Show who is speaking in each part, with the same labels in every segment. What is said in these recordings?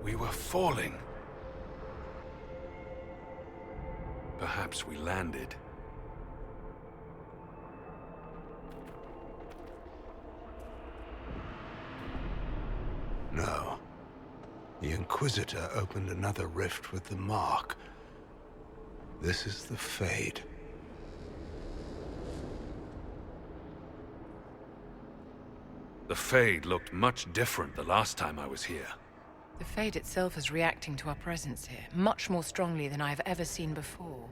Speaker 1: We were falling. Perhaps we landed.
Speaker 2: No. The Inquisitor opened another rift with the Mark. This is the Fade.
Speaker 1: The Fade looked much different the last time I was here.
Speaker 3: The Fade itself is reacting to our presence here, much more strongly than I've ever seen before.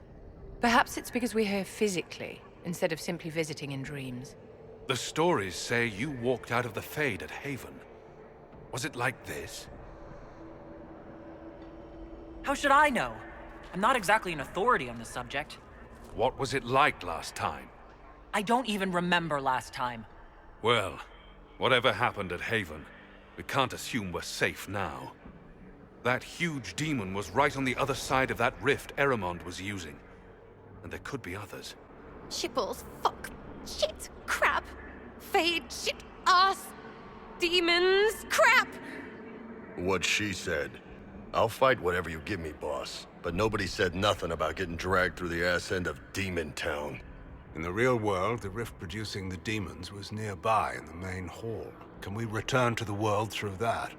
Speaker 3: Perhaps it's because we're here physically, instead of simply visiting in dreams.
Speaker 1: The stories say you walked out of the Fade at Haven. Was it like this?
Speaker 4: How should I know? I'm not exactly an authority on the subject.
Speaker 1: What was it like last time?
Speaker 4: I don't even remember last time.
Speaker 1: Well, whatever happened at Haven, we can't assume we're safe now. That huge demon was right on the other side of that rift Eramond was using. And there could be others.
Speaker 5: Shitballs, fuck, shit, crap, Fade, shit, ass, demons, crap!
Speaker 6: What she said. I'll fight whatever you give me, boss. But nobody said nothing about getting dragged through the ass end of Demon Town.
Speaker 2: In the real world, the rift producing the demons was nearby in the main hall. Can we return to the world through that?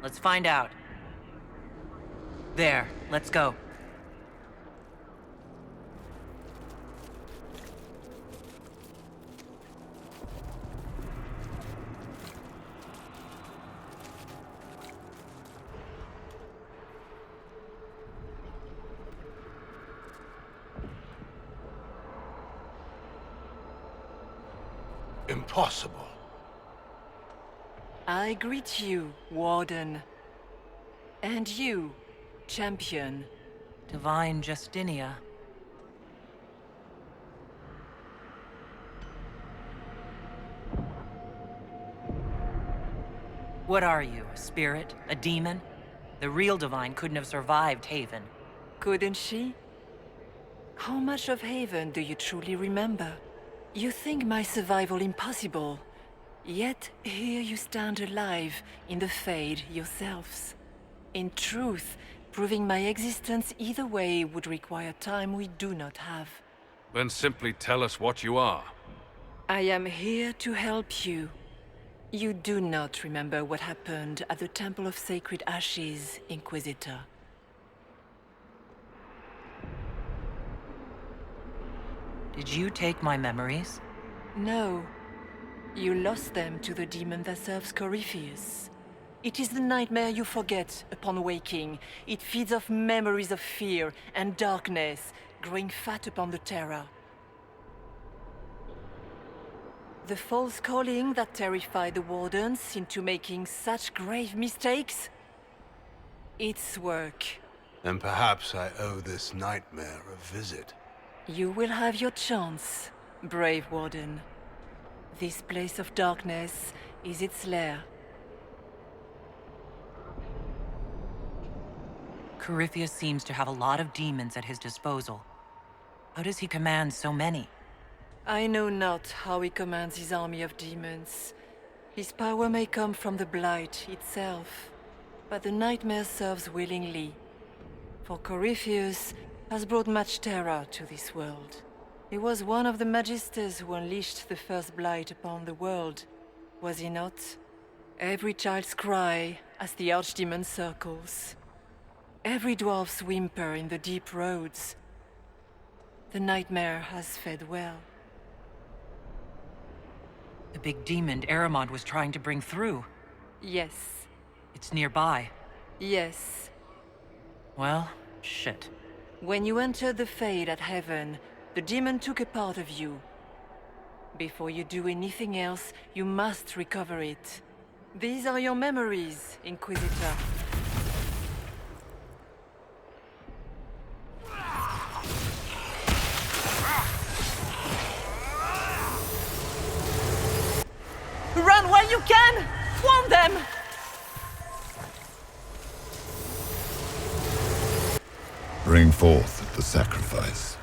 Speaker 4: Let's find out. There, let's go.
Speaker 2: Impossible.
Speaker 3: I greet you, Warden. And you, Champion.
Speaker 4: Divine Justinia. What are you, a spirit? A demon? The real Divine couldn't have survived Haven.
Speaker 3: Couldn't she? How much of Haven do you truly remember? You think my survival impossible, yet here you stand alive in the Fade yourselves. In truth, proving my existence either way would require time we do not have.
Speaker 1: Then simply tell us what you are.
Speaker 3: I am here to help you. You do not remember what happened at the Temple of Sacred Ashes, Inquisitor.
Speaker 4: Did you take my memories?
Speaker 3: No. You lost them to the demon that serves Corypheus. It is the nightmare you forget upon waking. It feeds off memories of fear and darkness, growing fat upon the terror. The false calling that terrified the Wardens into making such grave mistakes? Its work.
Speaker 2: And perhaps I owe this nightmare a visit.
Speaker 3: You will have your chance, brave Warden. This place of darkness is its lair.
Speaker 4: Corypheus seems to have a lot of demons at his disposal. How does he command so many?
Speaker 3: I know not how he commands his army of demons. His power may come from the Blight itself, but the nightmare serves willingly. For Corypheus has brought much terror to this world. He was one of the Magisters who unleashed the first Blight upon the world, was he not? Every child's cry as the Archdemon circles. Every dwarf's whimper in the deep roads. The nightmare has fed well.
Speaker 4: The big demon Eramond was trying to bring through.
Speaker 3: Yes.
Speaker 4: It's nearby.
Speaker 3: Yes.
Speaker 4: Well, shit.
Speaker 3: When you entered the Fade at Heaven, the demon took a part of you. Before you do anything else, you must recover it. These are your memories, Inquisitor. Run while you can! Warn them!
Speaker 7: Bring forth the sacrifice.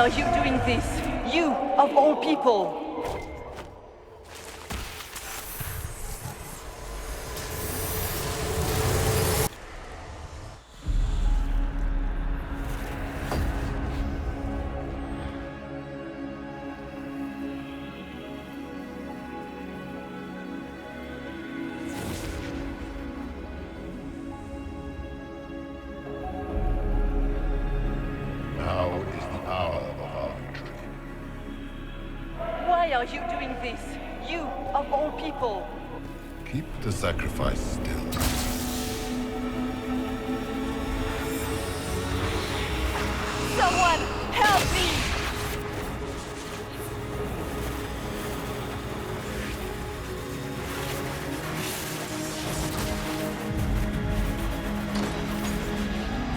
Speaker 3: are you doing this? You, of all people!
Speaker 7: Now is the hour of our victory.
Speaker 3: Why are you doing this? You, of all people!
Speaker 7: Keep the sacrifice still.
Speaker 3: Someone, help me!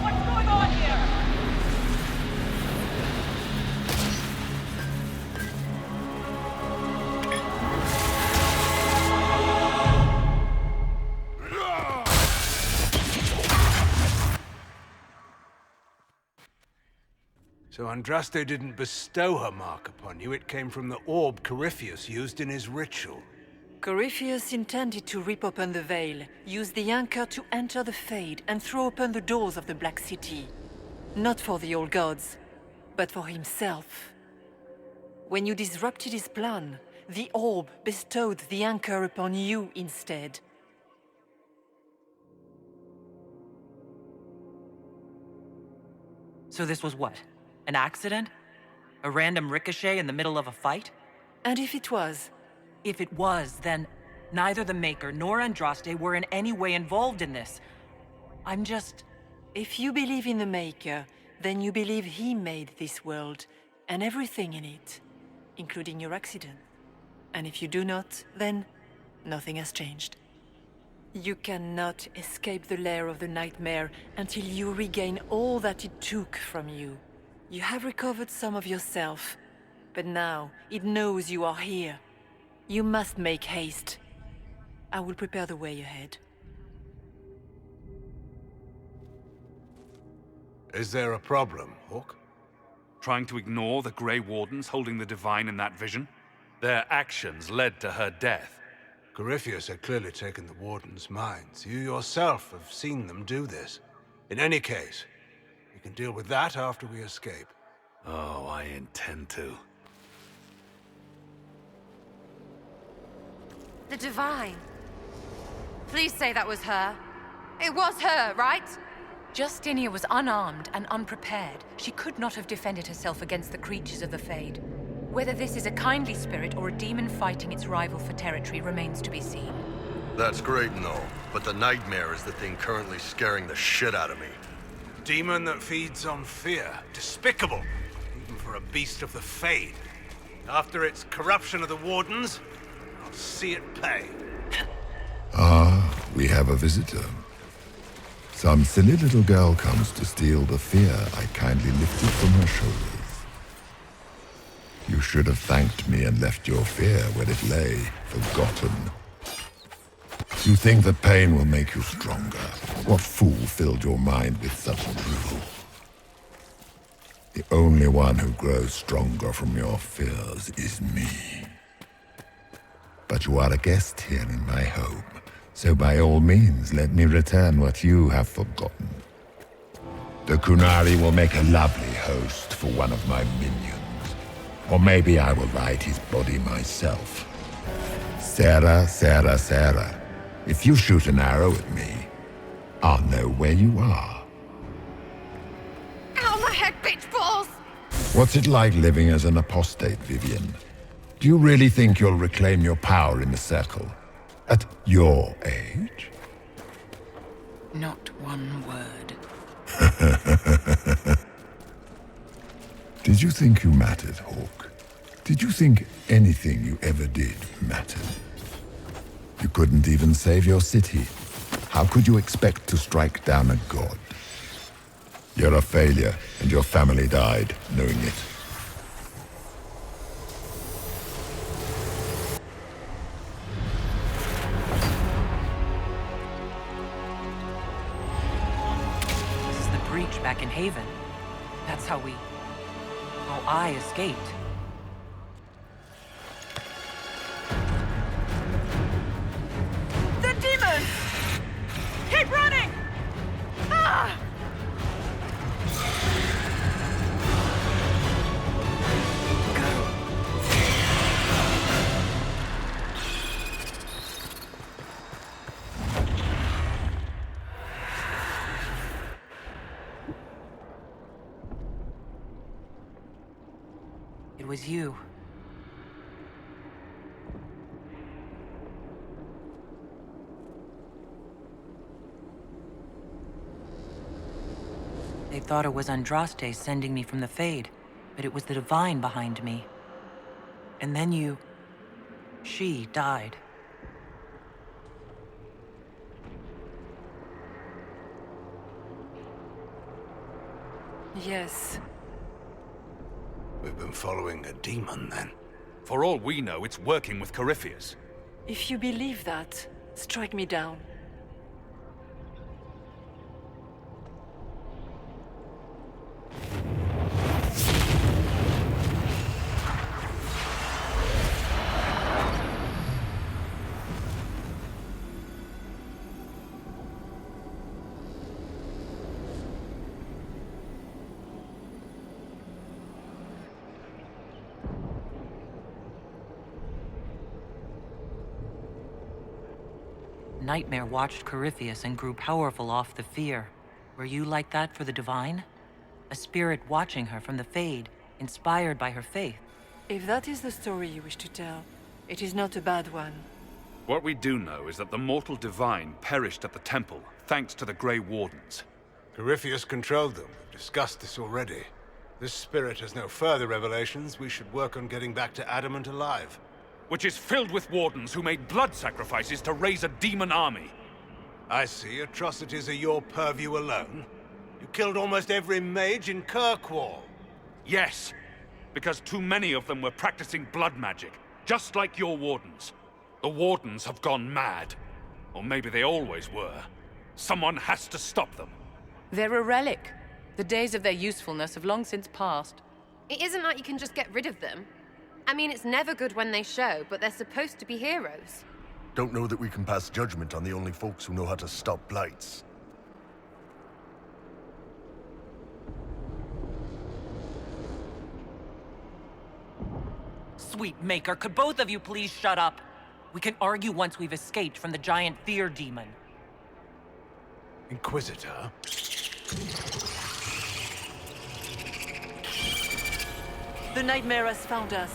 Speaker 3: What's going on here?
Speaker 2: So Andraste didn't bestow her mark upon you, it came from the orb Corypheus used in his ritual.
Speaker 3: Corypheus intended to rip open the veil, use the anchor to enter the Fade, and throw open the doors of the Black City. Not for the old gods, but for himself. When you disrupted his plan, the orb bestowed the anchor upon you instead.
Speaker 4: So this was what? An accident? A random ricochet in the middle of a fight?
Speaker 3: And if it was?
Speaker 4: If it was, then neither the Maker nor Andraste were in any way involved in this. I'm just...
Speaker 3: If you believe in the Maker, then you believe he made this world, and everything in it, including your accident. And if you do not, then nothing has changed. You cannot escape the lair of the nightmare until you regain all that it took from you. You have recovered some of yourself, but now it knows you are here. You must make haste. I will prepare the way ahead.
Speaker 2: Is there a problem, Hawke?
Speaker 1: Trying to ignore the Grey Wardens holding the Divine in that vision? Their actions led to her death.
Speaker 2: Corypheus had clearly taken the Warden's minds. You yourself have seen them do this. In any case, we can deal with that after we escape.
Speaker 1: Oh, I intend to.
Speaker 5: The Divine. Please say that was her. It was her, right?
Speaker 8: Justinia was unarmed and unprepared. She could not have defended herself against the creatures of the Fade. Whether this is a kindly spirit or a demon fighting its rival for territory remains to be seen.
Speaker 6: That's great and all, but the nightmare is the thing currently scaring the shit out of me.
Speaker 2: Demon that feeds on fear. Despicable, even for a beast of the Fade. After its corruption of the Wardens, I'll see it pay.
Speaker 7: Ah, we have a visitor. Some silly little girl comes to steal the fear I kindly lifted from her shoulders. You should have thanked me and left your fear where it lay, forgotten. You think that pain will make you stronger? What fool filled your mind with such drivel? The only one who grows stronger from your fears is me. But you are a guest here in my home, so by all means let me return what you have forgotten. The Qunari will make a lovely host for one of my minions. Or maybe I will ride his body myself. Sarah, Sarah, Sarah. If you shoot an arrow at me, I'll know where you are.
Speaker 5: Ow, my head, bitch balls!
Speaker 7: What's it like living as an apostate, Vivian? Do you really think you'll reclaim your power in the Circle? At your age?
Speaker 8: Not one word.
Speaker 7: Did you think you mattered, Hawke? Did you think anything you ever did mattered? You couldn't even save your city. How could you expect to strike down a god? You're a failure, and your family died knowing it.
Speaker 4: This is the breach back in Haven. That's how we... while I escaped.
Speaker 3: The demons! Keep running! Ah!
Speaker 4: It was you. They thought it was Andraste sending me from the Fade, but it was the Divine behind me. And then she died.
Speaker 3: Yes.
Speaker 2: We've been following a demon, then.
Speaker 1: For all we know, it's working with Corypheus.
Speaker 3: If you believe that, strike me down.
Speaker 4: Nightmare watched Corypheus and grew powerful off the fear. Were you like that for the Divine? A spirit watching her from the Fade, inspired by her faith.
Speaker 3: If that is the story you wish to tell, it is not a bad one.
Speaker 1: What we do know is that the mortal Divine perished at the temple, thanks to the Grey Wardens.
Speaker 2: Corypheus controlled them. We've discussed this already. This spirit has no further revelations. We should work on getting back to Adamant alive.
Speaker 1: Which is filled with wardens who made blood sacrifices to raise a demon army.
Speaker 2: I see. Atrocities are your purview alone. You killed almost every mage in Kirkwall.
Speaker 1: Yes, because too many of them were practicing blood magic, just like your wardens. The wardens have gone mad. Or maybe they always were. Someone has to stop them.
Speaker 8: They're a relic. The days of their usefulness have long since passed.
Speaker 5: It isn't like you can just get rid of them. I mean, it's never good when they show, but they're supposed to be heroes.
Speaker 6: Don't know that we can pass judgment on the only folks who know how to stop blights.
Speaker 4: Sweet Maker, could both of you please shut up? We can argue once we've escaped from the giant fear demon.
Speaker 2: Inquisitor?
Speaker 3: The Nightmare has found us.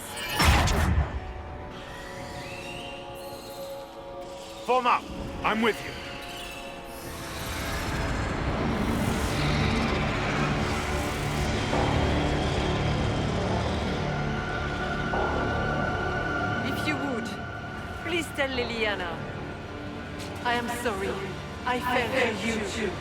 Speaker 1: Form up! I'm with you.
Speaker 3: If you would, please tell Liliana. I am sorry. I fell for you too.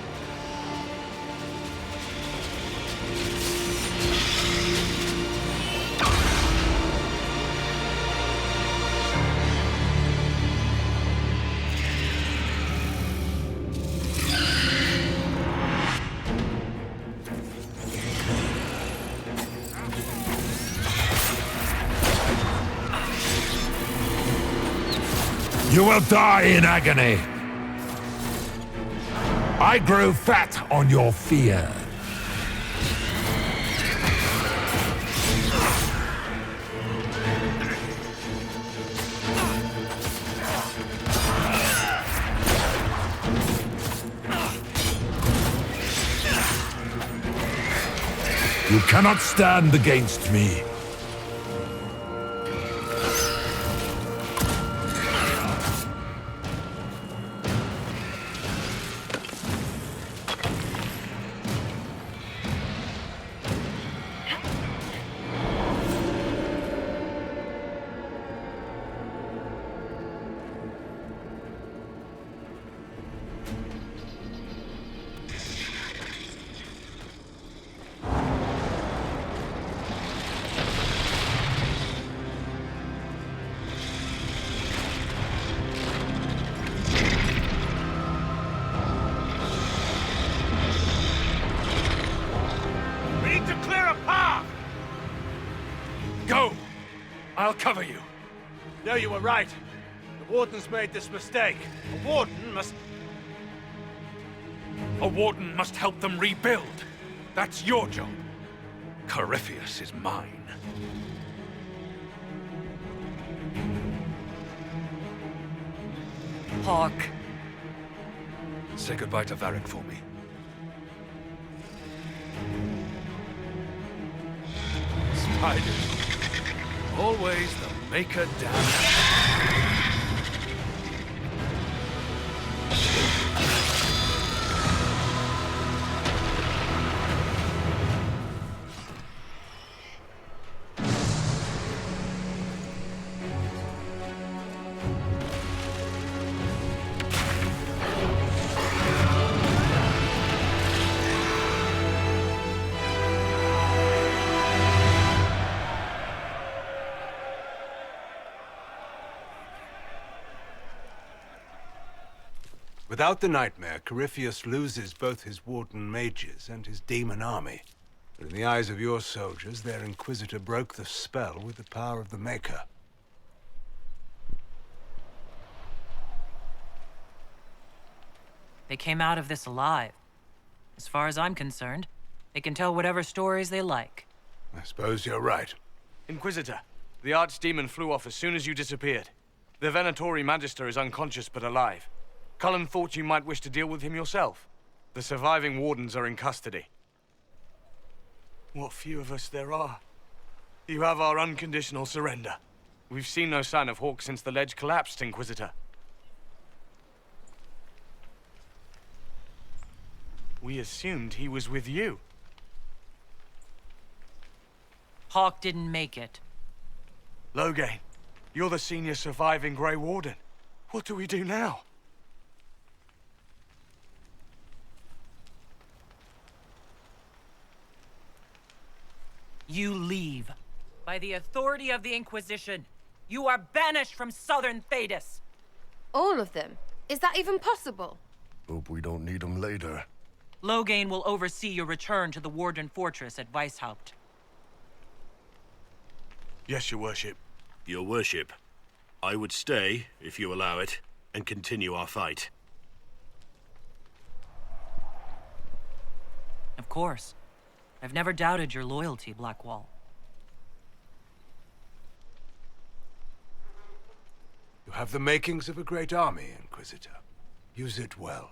Speaker 7: You will die in agony. I grow fat on your fear. You cannot stand against me.
Speaker 1: cover you.
Speaker 2: No, you were right. The Warden's made this mistake. A Warden must...
Speaker 1: A Warden must help them rebuild. That's your job. Corypheus is mine.
Speaker 4: Hawke.
Speaker 1: Say goodbye to Varric for me. Spiders. Always the maker damn.
Speaker 2: Without the Nightmare, Corypheus loses both his Warden mages and his demon army. But in the eyes of your soldiers, their Inquisitor broke the spell with the power of the Maker.
Speaker 4: They came out of this alive. As far as I'm concerned, they can tell whatever stories they like.
Speaker 2: I suppose you're right.
Speaker 9: Inquisitor, the Archdemon flew off as soon as you disappeared. The Venatori Magister is unconscious but alive. Cullen thought you might wish to deal with him yourself. The surviving Wardens are in custody. What few of us there are. You have our unconditional surrender. We've seen no sign of Hawke since the ledge collapsed, Inquisitor. We assumed he was with you.
Speaker 4: Hawke didn't make it.
Speaker 9: Loghain, you're the senior surviving Grey Warden. What do we do now?
Speaker 4: You leave. By the authority of the Inquisition, you are banished from southern Thedas.
Speaker 5: All of them? Is that even possible?
Speaker 6: Hope we don't need them later.
Speaker 4: Loghain will oversee your return to the Warden Fortress at Weishaupt.
Speaker 9: Yes, your worship.
Speaker 10: Your worship, I would stay, if you allow it, and continue our fight.
Speaker 4: Of course. I've never doubted your loyalty, Blackwall.
Speaker 2: You have the makings of a great army, Inquisitor. Use it well.